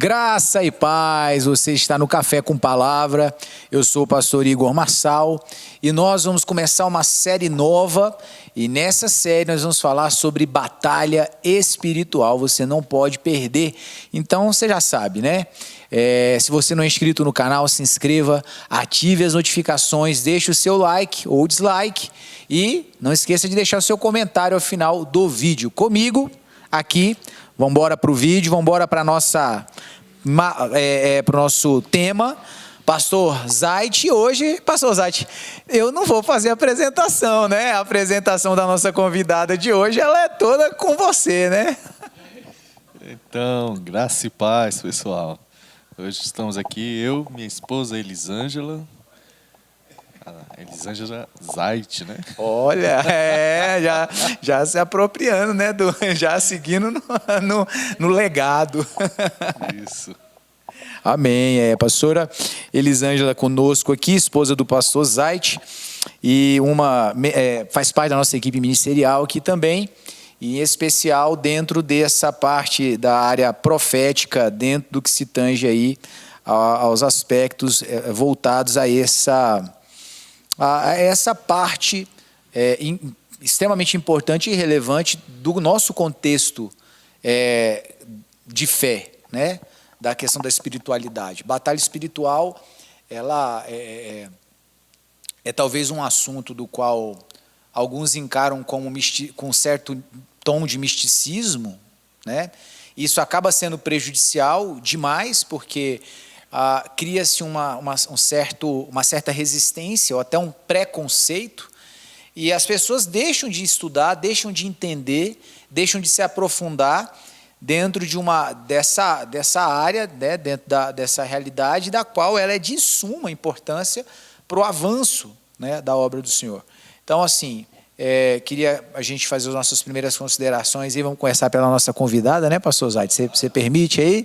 Graça e paz, você está no Café com Palavra, eu sou o pastor Igor Marçal e nós vamos começar uma série nova e nessa série nós vamos falar sobre batalha espiritual, você não pode perder, então você já sabe, né? Se você não é inscrito no canal, se inscreva, ative as notificações, deixe o seu like ou dislike e não esqueça de deixar o seu comentário ao final do vídeo comigo aqui. Vamos embora para o vídeo, vamos embora para o nosso tema, Pastor Zait. E hoje, Pastor Zait, eu não vou fazer a apresentação, né? A apresentação da nossa convidada de hoje, ela é toda com você, né? Então, graça e paz, pessoal. Hoje estamos aqui, eu, minha esposa Elisângela. Elisângela Zait, né? Olha, já se apropriando, né? Já seguindo no legado. Isso. Amém. Pastora Elisângela conosco aqui, esposa do pastor Zait, e faz parte da nossa equipe ministerial aqui também, e em especial dentro dessa parte da área profética, dentro do que se tange aí aos aspectos voltados a essa parte extremamente importante e relevante do nosso contexto de fé, né? Da questão da espiritualidade. Batalha espiritual, ela é talvez um assunto do qual alguns encaram com um certo tom de misticismo, né? Isso acaba sendo prejudicial demais, porque cria-se uma certa resistência ou até um preconceito, e as pessoas deixam de estudar, deixam de entender, deixam de se aprofundar dentro dessa área, né, dentro dessa realidade, da qual ela é de suma importância para o avanço, né, da obra do Senhor. Então, assim, queria a gente fazer as nossas primeiras considerações e vamos começar pela nossa convidada, né, pastor Zait? Você permite aí,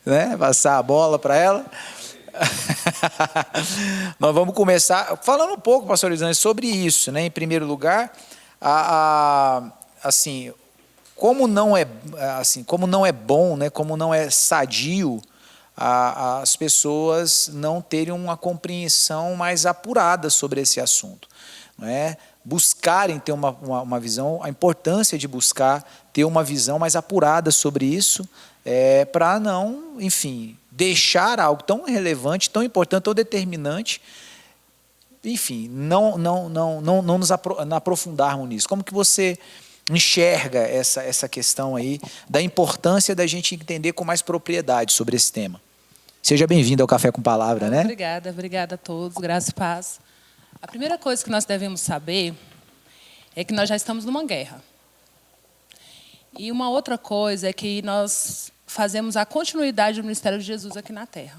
né, passar a bola para ela? Nós vamos começar falando um pouco, pastor Elisângela, sobre isso, né? Em primeiro lugar, assim, como não é bom, né? Como não é sadio as pessoas não terem uma compreensão mais apurada sobre esse assunto, não é? Buscarem ter uma visão, a importância de buscar ter uma visão mais apurada sobre isso, para não, enfim, deixar algo tão relevante, tão importante, tão determinante, enfim, não nos aprofundarmos nisso. Como que você enxerga essa questão aí da importância da gente entender com mais propriedade sobre esse tema? Seja bem-vindo ao Café com Palavra, né? Obrigada a todos, graça e paz. A primeira coisa que nós devemos saber é que nós já estamos numa guerra. E uma outra coisa é que nós fazemos a continuidade do ministério de Jesus aqui na Terra.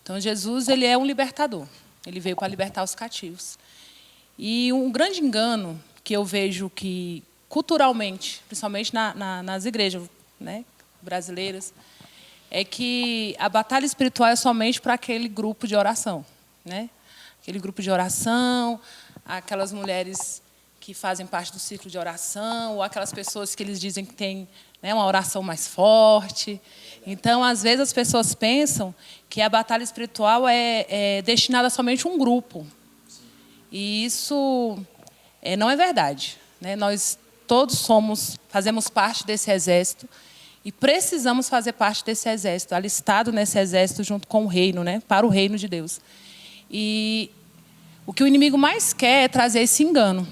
Então, Jesus, ele é um libertador. Ele veio para libertar os cativos. E um grande engano que eu vejo que, culturalmente, principalmente nas igrejas, né, brasileiras, é que a batalha espiritual é somente para aquele grupo de oração, né? Aquele grupo de oração, aquelas mulheres que fazem parte do círculo de oração, ou aquelas pessoas que eles dizem que têm, né, uma oração mais forte. Então, às vezes, as pessoas pensam que a batalha espiritual é destinada somente a um grupo. E isso não é verdade, né? Nós todos fazemos parte desse exército e precisamos fazer parte desse exército, alistado nesse exército junto com o reino, né, para o reino de Deus. E o que o inimigo mais quer é trazer esse engano,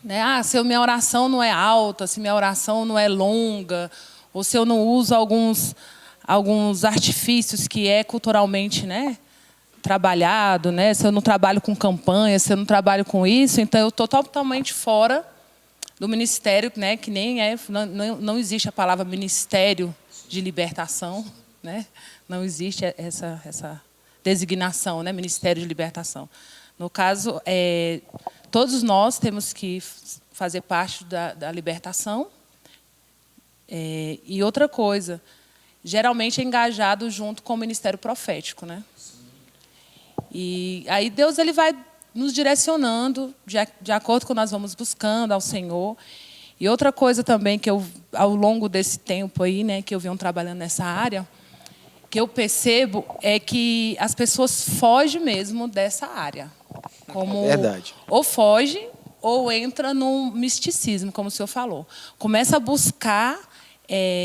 né? Se a minha oração não é alta, se minha oração não é longa, ou se eu não uso alguns artifícios que culturalmente, né, trabalhado, né? Se eu não trabalho com campanha, se eu não trabalho com isso, então eu estou totalmente fora do ministério, né? Que nem não existe a palavra ministério de libertação, né? Não existe essa designação, né? Ministério de libertação. No caso, todos nós temos que fazer parte da libertação. E outra coisa, geralmente é engajado junto com o ministério profético, né? E aí Deus ele vai nos direcionando de acordo com o que nós vamos buscando ao Senhor. E outra coisa também que eu, ao longo desse tempo aí, né, que eu venho trabalhando nessa área, que eu percebo é que as pessoas fogem mesmo dessa área. Como Verdade. ou foge ou entra no misticismo, como o senhor falou. Começa a buscar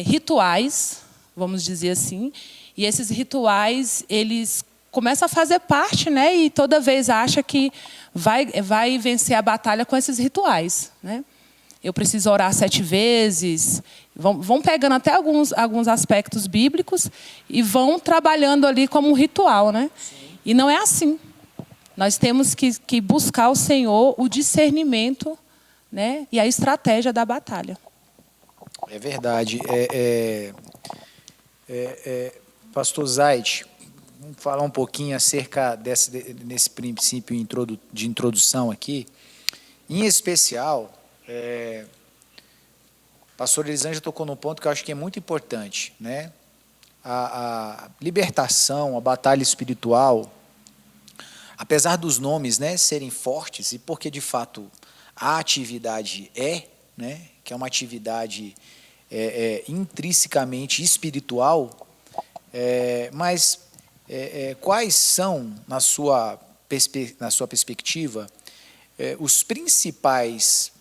rituais, vamos dizer assim, e esses rituais, eles começam a fazer parte, né? E toda vez acha que vai vencer a batalha com esses rituais, né? Eu preciso orar 7 vezes. Vão pegando até alguns aspectos bíblicos e vão trabalhando ali como um ritual, né? Sim. E não é assim. Nós temos que buscar o Senhor, o discernimento, né? E a estratégia da batalha. É verdade. Pastor Zaid, vamos falar um pouquinho acerca desse princípio de introdução aqui. Em especial, pastor Elisângela tocou num ponto que eu acho que é muito importante, né? A libertação, a batalha espiritual, apesar dos nomes, né, serem fortes, e porque de fato a atividade né, que é uma atividade intrinsecamente espiritual, mas quais são, na sua perspectiva, os principais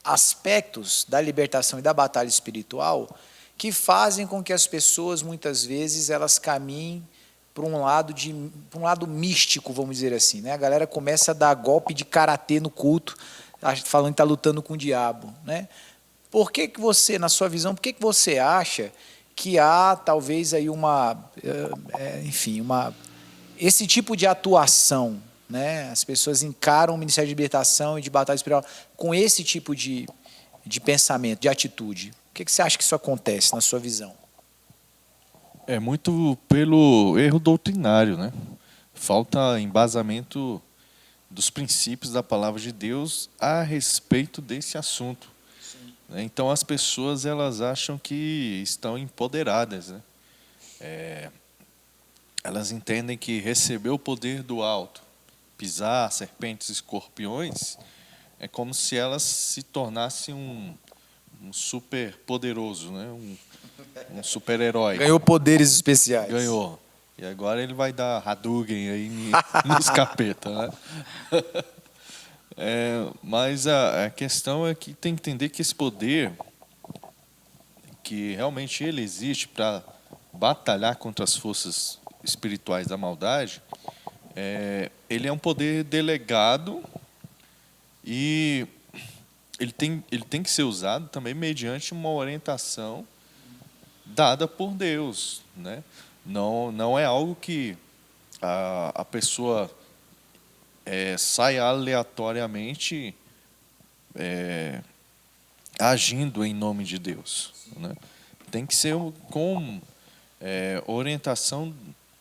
aspectos da libertação e da batalha espiritual que fazem com que as pessoas, muitas vezes, elas caminhem para um lado místico, vamos dizer assim, né? A galera começa a dar golpe de karatê no culto, falando que está lutando com o diabo, né? Por que você, na sua visão, por que você acha que há talvez aí esse tipo de atuação, né? As pessoas encaram o Ministério de Libertação e de Batalha Espiritual com esse tipo de pensamento, de atitude? Por que você acha que isso acontece, na sua visão? É muito pelo erro doutrinário, né? Falta embasamento dos princípios da palavra de Deus a respeito desse assunto. Sim. Então as pessoas, elas acham que estão empoderadas, né? Elas entendem que receber o poder do alto, pisar serpentes e escorpiões, é como se elas se tornassem um super poderoso, né? Um super-herói. Ganhou poderes especiais. Ganhou. E agora ele vai dar Hadouken aí nos capeta, né? Mas a questão é que tem que entender que esse poder, que realmente ele existe para batalhar contra as forças espirituais da maldade, ele é um poder delegado e ele tem que ser usado também mediante uma orientação dada por Deus, né? Não é algo que a pessoa sai aleatoriamente agindo em nome de Deus, né? Tem que ser com orientação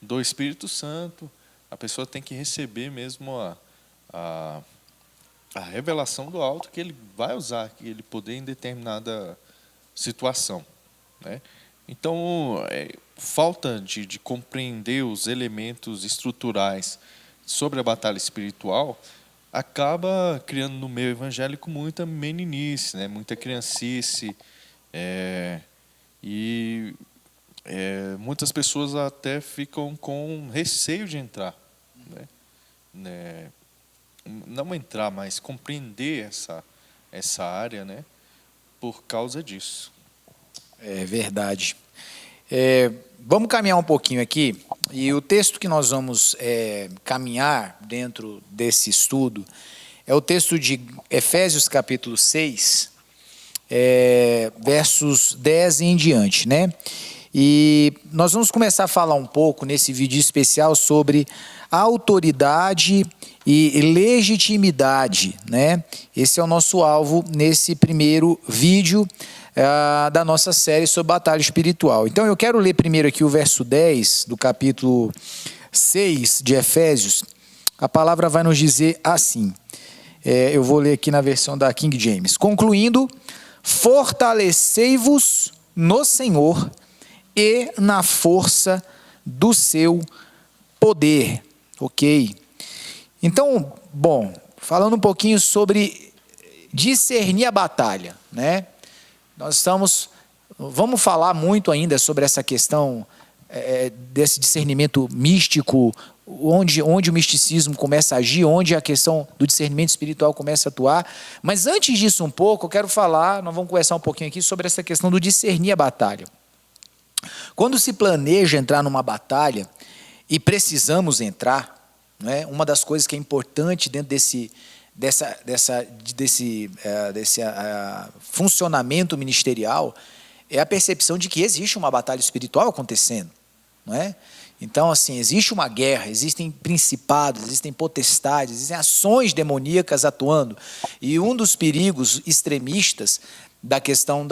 do Espírito Santo. A pessoa tem que receber mesmo a revelação do alto que ele vai usar aquele poder em determinada situação, né? Então, falta de compreender os elementos estruturais sobre a batalha espiritual acaba criando no meio evangélico muita meninice, né? Muita criancice, e muitas pessoas até ficam com receio de entrar, né? Não entrar, mas compreender essa área, né? Por causa disso. É verdade. Vamos caminhar um pouquinho aqui, e o texto que nós vamos caminhar dentro desse estudo é o texto de Efésios capítulo 6, versos 10 em diante, né? E nós vamos começar a falar um pouco nesse vídeo especial sobre a autoridade e legitimidade, né? Esse é o nosso alvo nesse primeiro vídeo da nossa série sobre batalha espiritual. Então eu quero ler primeiro aqui o verso 10 do capítulo 6 de Efésios. A palavra vai nos dizer assim, eu vou ler aqui na versão da King James: concluindo, fortalecei-vos no Senhor e na força do seu poder. Ok? Então, bom, falando um pouquinho sobre discernir a batalha, né? Vamos falar muito ainda sobre essa questão desse discernimento místico, onde o misticismo começa a agir, onde a questão do discernimento espiritual começa a atuar. Mas antes disso um pouco, eu quero falar, nós vamos conversar um pouquinho aqui sobre essa questão do discernir a batalha. Quando se planeja entrar numa batalha, e precisamos entrar, né, uma das coisas que é importante dentro desse funcionamento ministerial é a percepção de que existe uma batalha espiritual acontecendo, não é? Então, assim, existe uma guerra, existem principados, existem potestades, existem ações demoníacas atuando. E um dos perigos extremistas da questão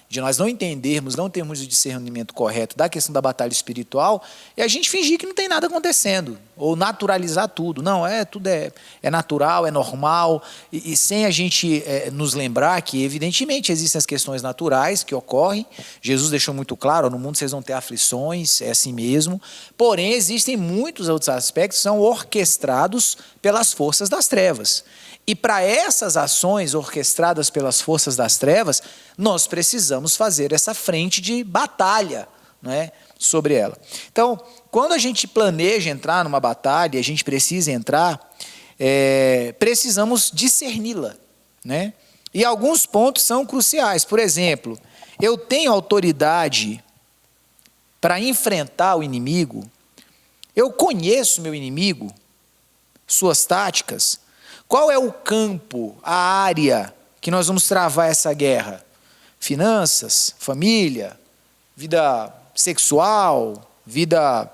de nós não entendermos, não termos o discernimento correto da questão da batalha espiritual, é a gente fingir que não tem nada acontecendo, ou naturalizar tudo. Não, tudo é natural, é normal, e sem a gente nos lembrar que, evidentemente, existem as questões naturais que ocorrem. Jesus deixou muito claro, no mundo vocês vão ter aflições, é assim mesmo, porém existem muitos outros aspectos que são orquestrados pelas forças das trevas. E para essas ações orquestradas pelas forças das trevas, nós precisamos fazer essa frente de batalha, não é, sobre ela. Então, quando a gente planeja entrar numa batalha, a gente precisa entrar, precisamos discerni-la, né? E alguns pontos são cruciais. Por exemplo, eu tenho autoridade para enfrentar o inimigo? Eu conheço meu inimigo, suas táticas? Qual é o campo, a área que nós vamos travar essa guerra? Finanças, família, vida sexual, vida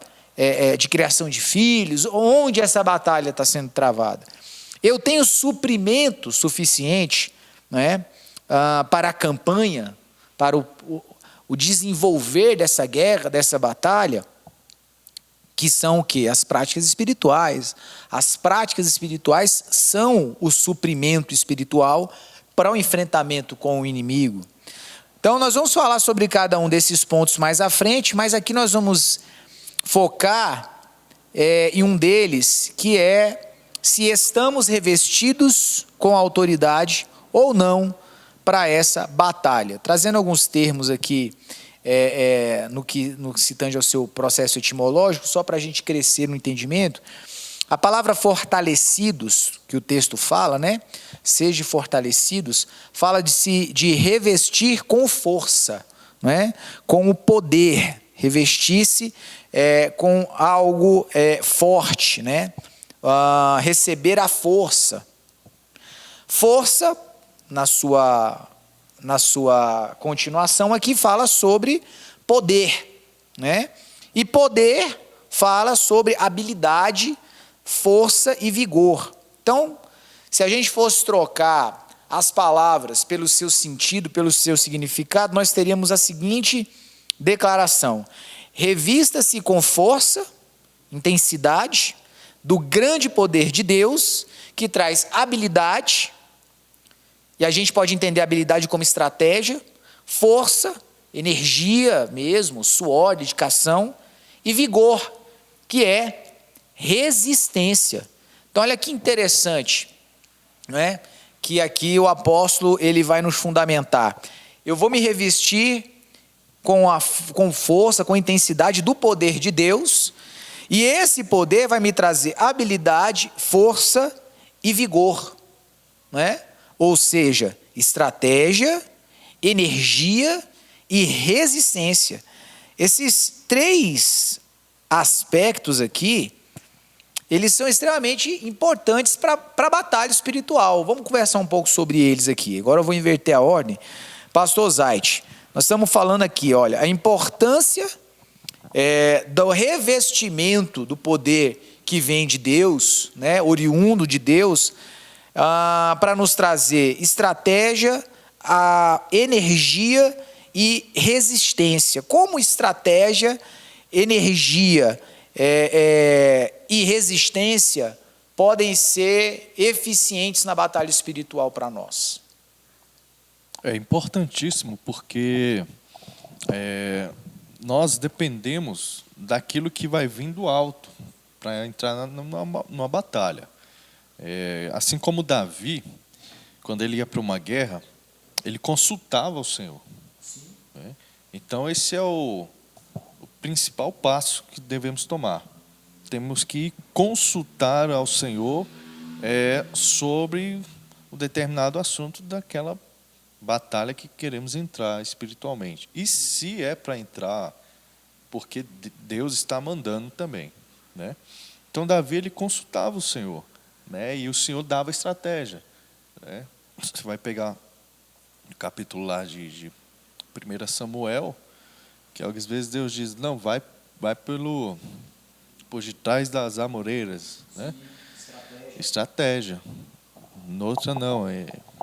de criação de filhos, onde essa batalha está sendo travada? Eu tenho suprimento suficiente, né, para a campanha, para o desenvolver dessa guerra, dessa batalha? Que são o quê? As práticas espirituais. As práticas espirituais são o suprimento espiritual para o enfrentamento com o inimigo. Então, nós vamos falar sobre cada um desses pontos mais à frente, mas aqui nós vamos focar em um deles, que é se estamos revestidos com autoridade ou não para essa batalha. Trazendo alguns termos aqui, no que se tange ao seu processo etimológico, só para a gente crescer no entendimento. A palavra fortalecidos, que o texto fala, né? Seja fortalecidos, fala de revestir com força, né? Com o poder, revestir-se com algo forte, né? Receber a força. Força, na sua continuação aqui, fala sobre poder, né? E poder fala sobre habilidade, força e vigor. Então, se a gente fosse trocar as palavras pelo seu sentido, pelo seu significado, nós teríamos a seguinte declaração: revista-se com força, intensidade, do grande poder de Deus, que traz habilidade. E a gente pode entender a habilidade como estratégia, força, energia mesmo, suor, dedicação, e vigor, que é resistência. Então, olha que interessante, não é? Que aqui o apóstolo ele vai nos fundamentar. Eu vou me revestir com força, com intensidade do poder de Deus, e esse poder vai me trazer habilidade, força e vigor, não é? Ou seja, estratégia, energia e resistência. Esses três aspectos aqui, eles são extremamente importantes para a batalha espiritual. Vamos conversar um pouco sobre eles aqui. Agora eu vou inverter a ordem. Pastor Zait, nós estamos falando aqui, olha, a importância do revestimento do poder que vem de Deus, né, oriundo de Deus, para nos trazer estratégia, energia e resistência. Como estratégia, energia e resistência podem ser eficientes na batalha espiritual para nós? É importantíssimo porque nós dependemos daquilo que vai vir do alto para entrar numa batalha. Assim como Davi, quando ele ia para uma guerra, ele consultava o Senhor. Né? Então esse é o principal passo que devemos tomar. Temos que consultar ao Senhor sobre um determinado assunto daquela batalha que queremos entrar espiritualmente. E se é para entrar, porque Deus está mandando também, né? Então Davi, ele consultava o Senhor, né? E o Senhor dava estratégia, né? Você vai pegar o capítulo lá de 1 Samuel, que às vezes Deus diz, não, vai por detrás das amoreiras, né? Estratégia. Noutra não,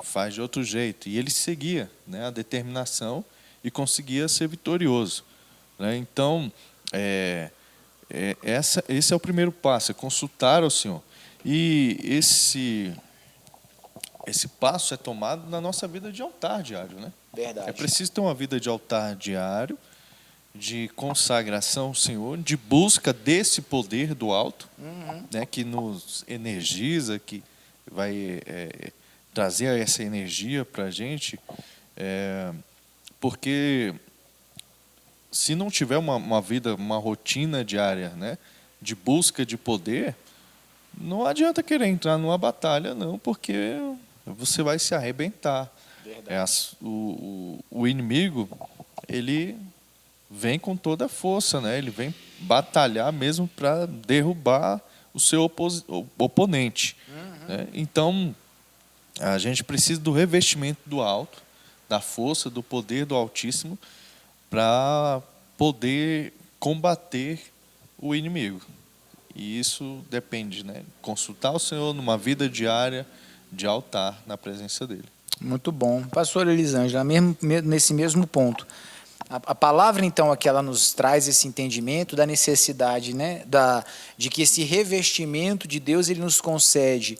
faz de outro jeito. E ele seguia, né, a determinação e conseguia ser vitorioso, né? Então, esse é o primeiro passo, é consultar ao Senhor. E esse passo é tomado na nossa vida de altar diário, né? Verdade. É preciso ter uma vida de altar diário, de consagração ao Senhor, de busca desse poder do alto, né, que nos energiza, que vai trazer essa energia para a gente, porque se não tiver uma vida, uma rotina diária, né, de busca de poder, não adianta querer entrar numa batalha, não, porque você vai se arrebentar. O inimigo, ele vem com toda a força, né? Ele vem batalhar mesmo para derrubar o seu oponente. Né? Então, a gente precisa do revestimento do alto, da força, do poder do Altíssimo, para poder combater o inimigo. E isso depende, né? Consultar o Senhor numa vida diária de altar na presença dele. Muito bom. Pastor Elisângela, nesse mesmo ponto, a palavra, então, aqui ela nos traz esse entendimento da necessidade, né, de que esse revestimento de Deus ele nos concede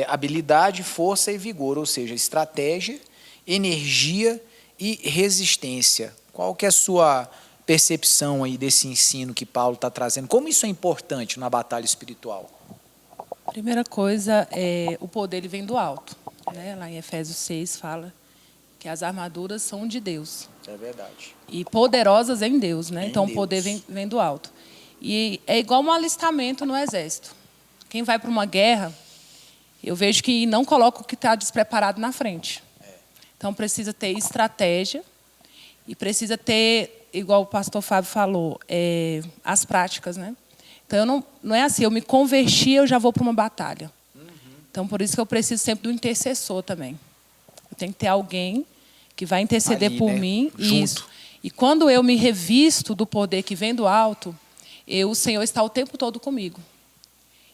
habilidade, força e vigor, ou seja, estratégia, energia e resistência. Qual que é a sua percepção aí desse ensino que Paulo está trazendo? Como isso é importante na batalha espiritual? Primeira coisa, o poder ele vem do alto, né? Lá em Efésios 6 fala que as armaduras são de Deus. É verdade. E poderosas em Deus, né? Então Deus. O poder vem do alto. E é igual um alistamento no exército. Quem vai para uma guerra, eu vejo que não coloca o que está despreparado na frente. Então precisa ter estratégia e precisa ter, igual o pastor Fábio falou, as práticas, né? Então não é assim, eu me converti, eu já vou para uma batalha. Então por isso que eu preciso sempre do intercessor também. Eu tenho que ter alguém que vai interceder por mim. Junto. Isso. E quando eu me revisto do poder que vem do alto, o Senhor está o tempo todo comigo.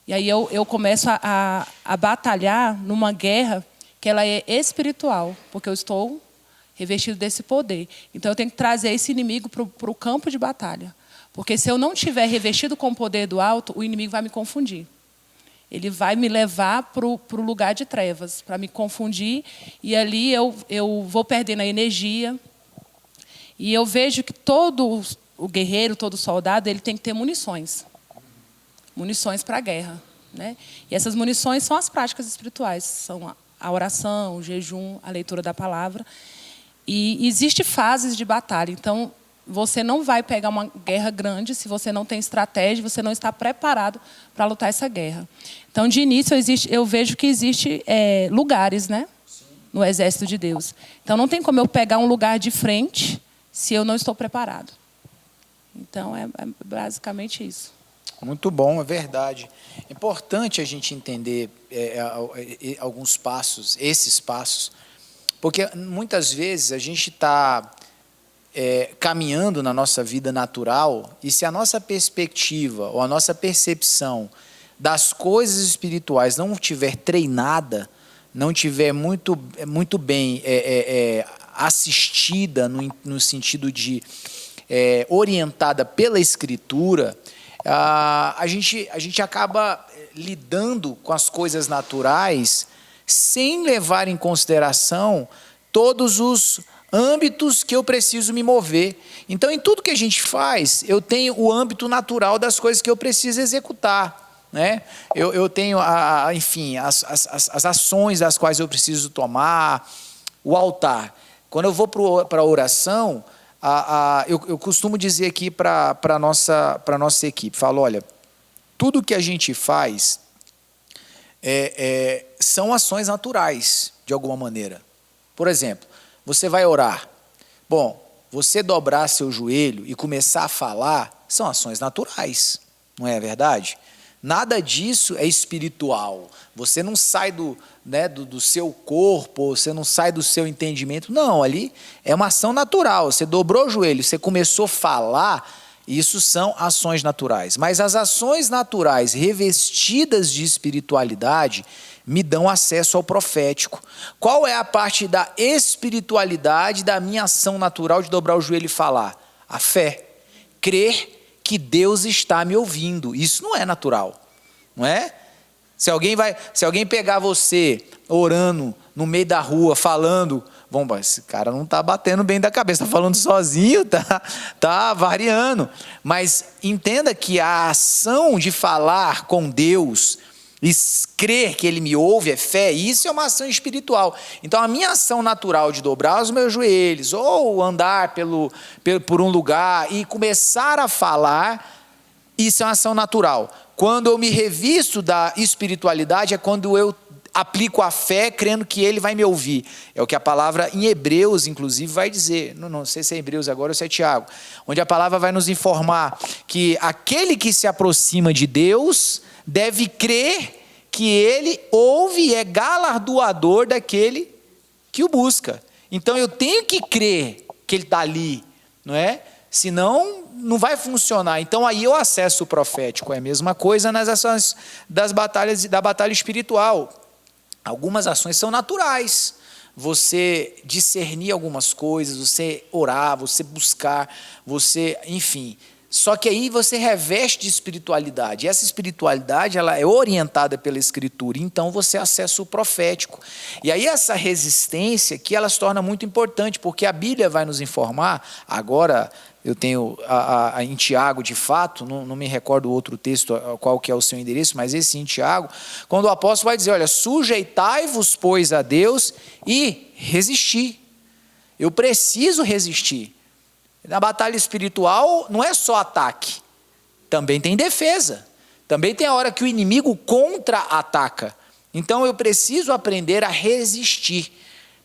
E aí eu começo a batalhar numa guerra que ela é espiritual, porque eu estou revestido desse poder. Então eu tenho que trazer esse inimigo para o campo de batalha. Porque se eu não estiver revestido com o poder do alto, o inimigo vai me confundir. Ele vai me levar para o lugar de trevas, para me confundir, e ali eu vou perdendo a energia. E eu vejo que todo o guerreiro, todo soldado, ele tem que ter munições. Munições para a guerra, né? E essas munições são as práticas espirituais, são a oração, o jejum, a leitura da palavra. E existem fases de batalha, então você não vai pegar uma guerra grande se você não tem estratégia, você não está preparado para lutar essa guerra. Então, de início, eu vejo que existe lugares, né, no exército de Deus. Então, não tem como eu pegar um lugar de frente se eu não estou preparado. Então, é basicamente isso. Muito bom, é verdade. É importante a gente entender alguns passos, esses passos, porque muitas vezes a gente está caminhando na nossa vida natural, e se a nossa perspectiva ou a nossa percepção das coisas espirituais não estiver treinada, não estiver muito bem assistida no sentido de orientada pela Escritura, a gente acaba lidando com as coisas naturais sem levar em consideração todos os âmbitos que eu preciso me mover. Então, em tudo que a gente faz, eu tenho o âmbito natural das coisas que eu preciso executar, né? Eu tenho, enfim, as ações das quais eu preciso tomar, o altar. Quando eu vou para a oração, eu costumo dizer aqui para a nossa equipe, falo, olha, tudo que a gente faz são ações naturais, de alguma maneira. Por exemplo, você vai orar. Bom, você dobrar seu joelho e começar a falar são ações naturais, não é verdade? Nada disso é espiritual. Você não sai do seu corpo, você não sai do seu entendimento. Não, ali é uma ação natural. Você dobrou o joelho, você começou a falar, isso são ações naturais. Mas as ações naturais revestidas de espiritualidade me dão acesso ao profético. Qual é a parte da espiritualidade da minha ação natural de dobrar o joelho e falar? A fé. Crer que Deus está me ouvindo. Isso não é natural, não é? Se alguém pegar você orando no meio da rua, falando, bom, esse cara não está batendo bem da cabeça, está falando sozinho, tá variando. Mas entenda que a ação de falar com Deus e crer que Ele me ouve é fé, isso é uma ação espiritual. Então a minha ação natural de dobrar os meus joelhos, ou andar por um lugar e começar a falar, isso é uma ação natural. Quando eu me revisto da espiritualidade é quando eu aplico a fé crendo que Ele vai me ouvir. É o que a palavra em Hebreus, inclusive, vai dizer. Não sei se é Hebreus agora ou se é Tiago. Onde a palavra vai nos informar que aquele que se aproxima de Deus deve crer que Ele ouve e é galardoador daquele que o busca. Então eu tenho que crer que Ele está ali, não é? Senão não vai funcionar. Então aí eu acesso o profético. É a mesma coisa nas ações da batalha espiritual. Algumas ações são naturais. Você discernir algumas coisas, você orar, você buscar, enfim. Só que aí você reveste de espiritualidade. E essa espiritualidade ela é orientada pela Escritura. Então você acessa o profético. E aí essa resistência que ela se torna muito importante, porque a Bíblia vai nos informar. Agora eu tenho em Tiago, de fato, não me recordo o outro texto, qual que é o seu endereço, mas esse em Tiago, quando o apóstolo vai dizer, olha, sujeitai-vos, pois, a Deus e resistir. Eu preciso resistir. Na batalha espiritual não é só ataque, também tem defesa. Também tem a hora que o inimigo contra-ataca. Então eu preciso aprender a resistir,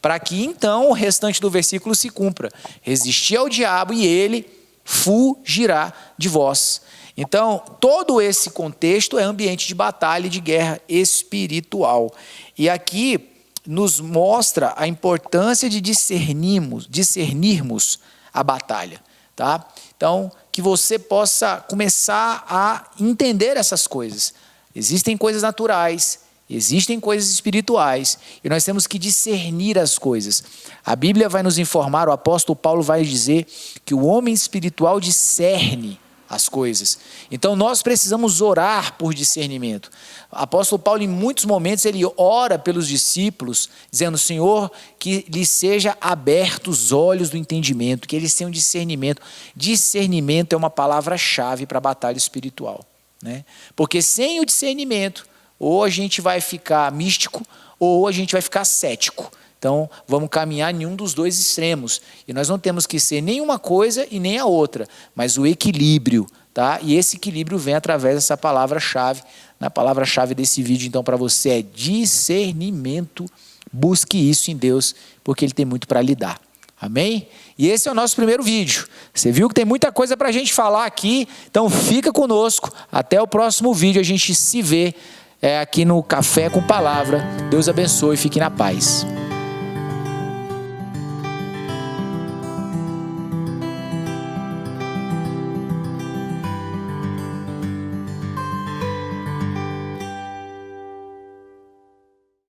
para que então o restante do versículo se cumpra. Resistir ao diabo e ele fugirá de vós. Então todo esse contexto é ambiente de batalha e de guerra espiritual. E aqui nos mostra a importância de discernirmos a batalha, tá? Então, que você possa começar a entender essas coisas. Existem coisas naturais, existem coisas espirituais, e nós temos que discernir as coisas. A Bíblia vai nos informar, o apóstolo Paulo vai dizer que o homem espiritual discerne as coisas. Então nós precisamos orar por discernimento. O apóstolo Paulo, em muitos momentos, ele ora pelos discípulos, dizendo, Senhor, que lhes seja abertos os olhos do entendimento, que eles tenham discernimento. Discernimento é uma palavra-chave para a batalha espiritual, né? Porque sem o discernimento, ou a gente vai ficar místico, ou a gente vai ficar cético. Então, vamos caminhar em um dos dois extremos. E nós não temos que ser nem uma coisa e nem a outra, mas o equilíbrio, tá? E esse equilíbrio vem através dessa palavra-chave. A palavra-chave desse vídeo, então, para você é discernimento. Busque isso em Deus, porque Ele tem muito para lhe dar. Amém? E esse é o nosso primeiro vídeo. Você viu que tem muita coisa para a gente falar aqui, então fica conosco. Até o próximo vídeo, a gente se vê aqui no Café com Palavra. Deus abençoe e fique na paz.